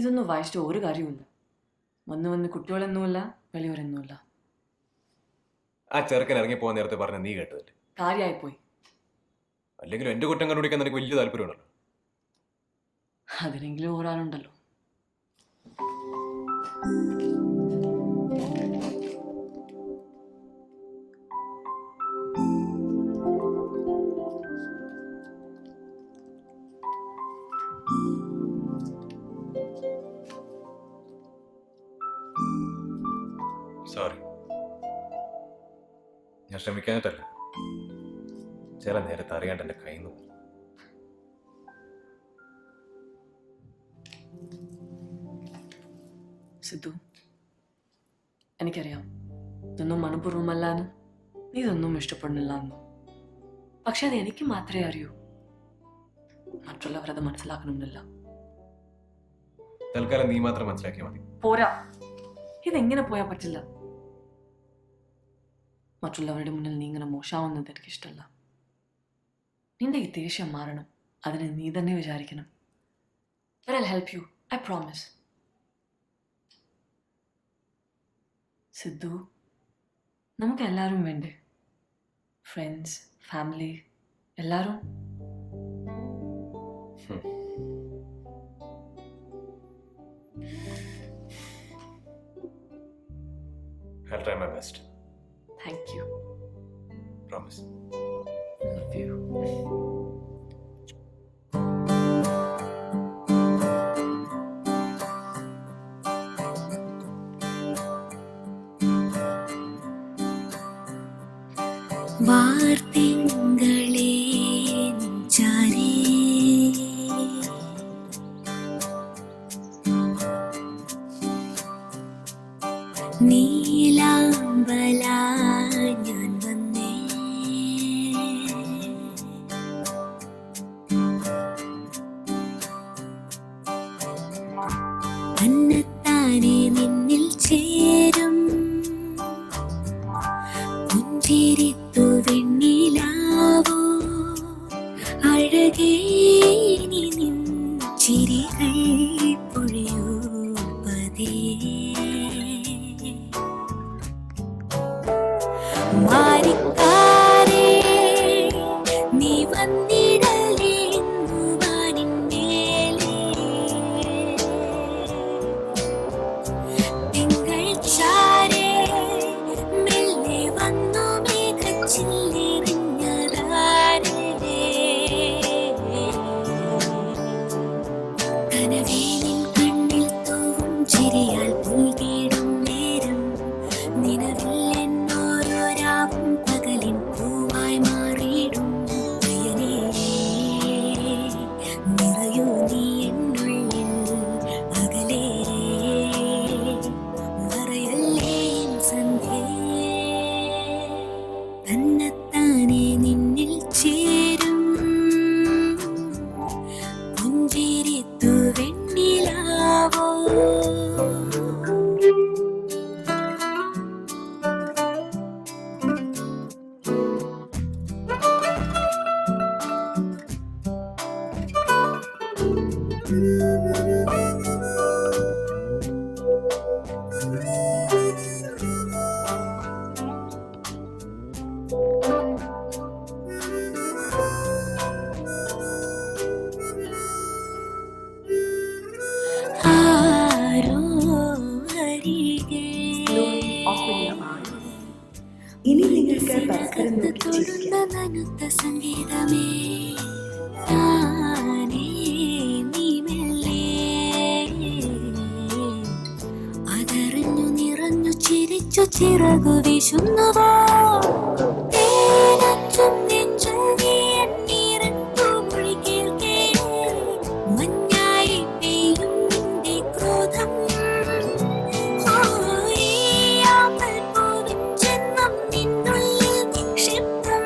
ഇതൊന്നും വായിച്ചിട്ട് ഒരു കാര്യവുമില്ല. വന്ന് കുട്ടികളൊന്നുമില്ല, വലിയവരൊന്നുമില്ല. ആ ചെറുക്കൻ ഇറങ്ങി പോകാൻ നേരത്തെ പറഞ്ഞ നീ കേട്ടതല്ലേ? കാര്യമായിപ്പോയി. അല്ലെങ്കിലും എന്റെ കുറ്റം കണ്ടുപിടിക്കാൻ നിനക്ക് വലിയ താല്പര്യമുണ്ടല്ലോ. അതിനെങ്കിലും ഓരാളുണ്ടല്ലോ. സോറി, ഞാൻ ശ്രമിക്കാനിട്ടല്ല. ചില നേരത്തെ അറിയാണ്ട് എന്റെ കയ്യിൽ നിന്ന്. സിദ്ധു, എനിക്കറിയാം ഇതൊന്നും മനഃപൂർവ്വമല്ലാന്ന്, നീ ഇതൊന്നും ഇഷ്ടപ്പെടുന്നില്ലാന്ന്. പക്ഷെ അത് എനിക്ക് മാത്രമേ അറിയൂ. മറ്റുള്ളവരത് മനസ്സിലാക്കണമെന്നില്ല. തൽക്കാലം നീ മാത്രം മനസ്സിലാക്കിയാൽ മതി. പോരാ, ഇതെങ്ങനെ പോയാൽ പറ്റില്ല. മറ്റുള്ളവരുടെ മുന്നിൽ നീ ഇങ്ങനെ മോശമാവുന്നത് എനിക്കിഷ്ടമല്ല. നിന്റെ ഈ ദേഷ്യം മാറണം, അതിനെ നീ തന്നെ വിചാരിക്കണം. But I'll help you, I promise. Sidhu, നമുക്ക് എല്ലാവരും വേണ്ടേ? ഫ്രണ്ട്സ്, ഫാമിലി, എല്ലാവരും. I'll try my best. Thank you. Promise. Love you. വാർത്തിങ്കളേ ചാരേ നീലാംബല ഞാൻ വന്നേ തന്നെത്താനെ നിന്നിൽ ചേരും പുഞ്ചിരിത്തു വെണ്ണിലാവോ അഴകേ നീ നിൻ ചിരികൾ പൊഴിയൂ പതേ മാരിക്കാരേ നീ വന്നിടലേ വാനിന്മേലേ തിങ്കൾ ചാരേ മെല്ലെ വന്നു മേഘച്ചില്ലെറിഞ്ഞതാരേ കനവേ നിൻ കണ്ണിൽ തൂവും ചിരിയാൽ പുൽകിടും നേരം നിലവിൽ എന്നോരോ രാവും പകലിൻ പൂവായി മാറിയിടും പ്രിയനേ നിറയൂ നീ എന്നുള്ളിൽ അകലേ മറയല്ലേ എൻ സന്ധ്യേ തന്നെത്താനെ നിന്നിൽ ചേരും പുഞ്ചിരിത്തു വെണ്ണിലാവോ ആരോ അരികെ ഇനി നിങ്ങൾക്ക് പരസ്പരം തൊടുന്ന നനുത്ത സംഗീതമേ താനേ നീ മെല്ലെ അതറിഞ്ഞു നിറഞ്ഞു ചിരിച്ചു ചിറകു വീശുന്നുവോ തേനറ്റും നെഞ്ചിൽ നീ എന്നീറൻ പൂമൊഴി കേൾക്കേ മഞ്ഞായി പെയ്യും നിന്റെ ക്രോധം ആമ്പൽ പൂവിൻ ജന്മം നിന്നുള്ളിൽ നിക്ഷിപ്തം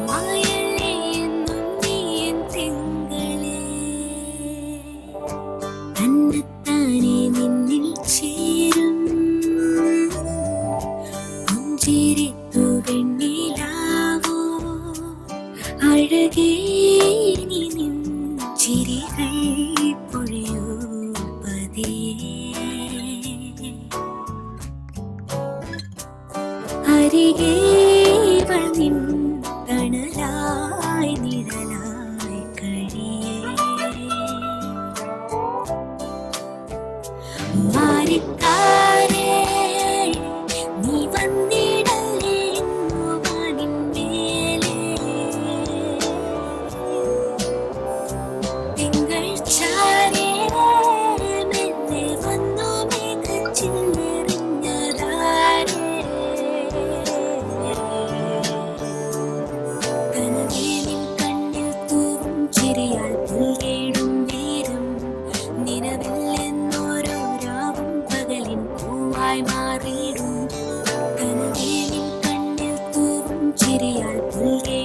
മായല്ലേ എന്നും നീ എൻ തിങ്കളേ തന്നെത്താനെ നിന്നിൽ ചേരും പുഞ്ചിരിത്തു വെണ്ണ അരികെ ഇവൾ നിൻ തണലായി നിഴലായി കഴിയേ മാറിക്കാരേ നീ വന്നിടലേ വാനിന്മേലേ തിങ്കൾ ചാരേ മെല്ലെ വന്നു മേഘച്ചില്ലെറിഞ്ഞതാരേ കനവേ നിൻ കണ്ണിൽ തൂവും ചിരിയാൽ പുൽകേടും നേരം നിലവില്ലെന്നോരോ രാവും പകലിൻ പൂവായി മാറിയിടും കനവേ നിൻ കണ്ണിൽ തൂവും ചിരിയാൽ പുൽകേ